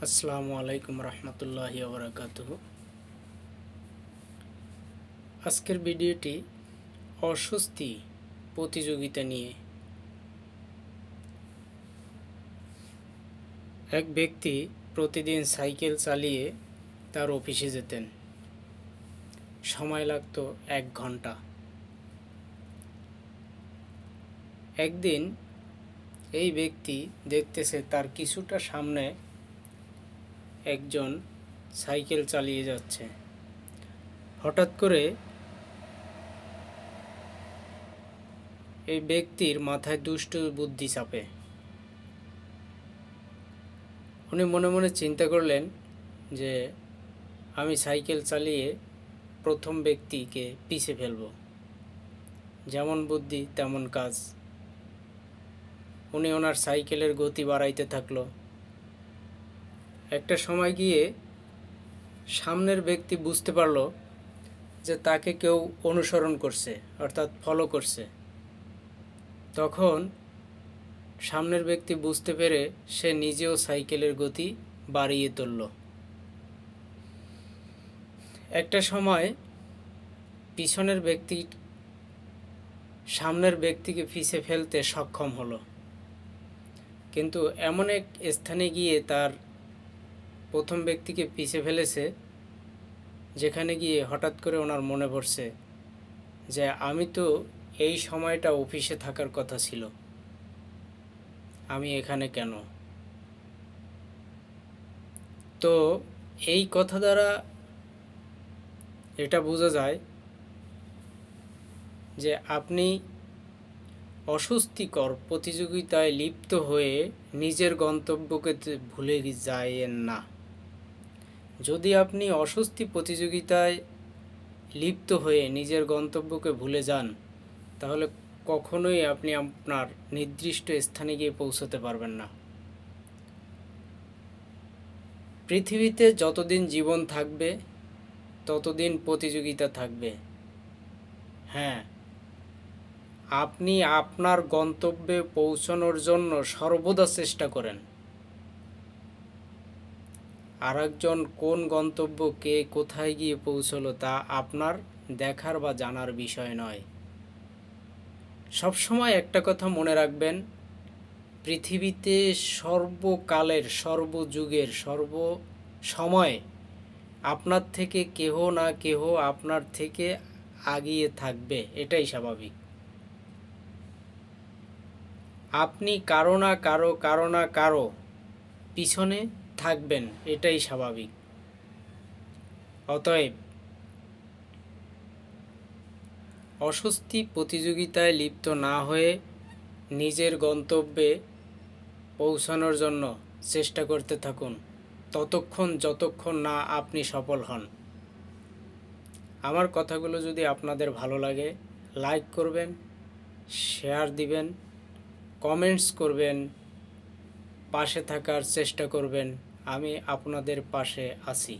আসসালামু আলাইকুম রহমতুল্লাহি ওবরাকাতুহু। আজকের ভিডিওটি অস্বস্তি প্রতিযোগিতা নিয়ে। এক ব্যক্তি প্রতিদিন সাইকেল চালিয়ে তার অফিসে যেতেন। সময় লাগত 1 ঘন্টা। একদিন এই ব্যক্তি দেখতেছে তার কিছুটা সামনে একজন সাইকেল চালিয়ে যাচ্ছে। হঠাৎ করে এই ব্যক্তির মাথায় দুষ্ট বুদ্ধি চাপে। উনি মনে মনে চিন্তা করলেন যে আমি সাইকেল চালিয়ে প্রথম ব্যক্তিকে পিছে ফেলব। যেমন বুদ্ধি তেমন কাজ। উনি ওনার সাইকেলের গতি বাড়াইতে থাকলো। একটা সময় গিয়ে সামনের ব্যক্তি বুঝতে পারল যে তাকে কেউ অনুসরণ করছে, অর্থাৎ ফলো করছে। তখন সামনের ব্যক্তি বুঝতে পেরে সে নিজেও সাইকেলের গতি বাড়িয়ে তুলল। একটা সময় পিছনের ব্যক্তি সামনের ব্যক্তিকে পিছে ফেলতে সক্ষম হলো, কিন্তু এমন এক স্থানে গিয়ে তার প্রথম ব্যক্তিকে পিছে ফেলেছে যেখানে গিয়ে হঠাৎ করে ওনার মনে পড়ছে যে আমি তো এই সময়টা অফিসে থাকার কথা ছিল, আমি এখানে কেন? তো এই কথা দ্বারা এটা বোঝা যায় যে আপনি অস্বস্তিকর প্রতিযোগিতায় লিপ্ত হয়ে নিজের গন্তব্যকে ভুলে যায়েন না। যদি আপনি অস্বস্তি প্রতিযোগিতায় লিপ্ত হয়ে নিজের গন্তব্যকে ভুলে যান, তাহলে কখনোই আপনি আপনার নির্দিষ্ট স্থানে গিয়ে পৌঁছতে পারবেন না। পৃথিবীতে যতদিন জীবন থাকবে ততদিন প্রতিযোগিতা থাকবে। হ্যাঁ, আপনি আপনার গন্তব্যে পৌঁছানোর জন্য সর্বদা চেষ্টা করেন। আরেকজন কোন গন্তব্য কে কোথায় গিয়ে পৌঁছলো তা আপনার দেখার বা জানার বিষয় নয়। সবসময় একটা কথা মনে রাখবেন, পৃথিবীতে সর্বকালের, সর্বযুগের, সর্বসময় আপনার থেকে কেহ না কেহ আপনার থেকে আগিয়ে থাকবে, এটাই স্বাভাবিক। আপনি কারো না কারো পিছনে থাকবেন, এটাই স্বাভাবিক। অতএব অস্বস্তি প্রতিযোগিতায় লিপ্ত না হয়ে নিজের গন্তব্যে পৌঁছানোর জন্য চেষ্টা করতে থাকুন, যতক্ষণ না আপনি সফল হন। আমার কথাগুলো যদি আপনাদের ভালো লাগে, লাইক করবেন, শেয়ার দিবেন, কমেন্টস করবেন, পাশে থাকার চেষ্টা করবেন। আমি আপনাদের পাশে আছি।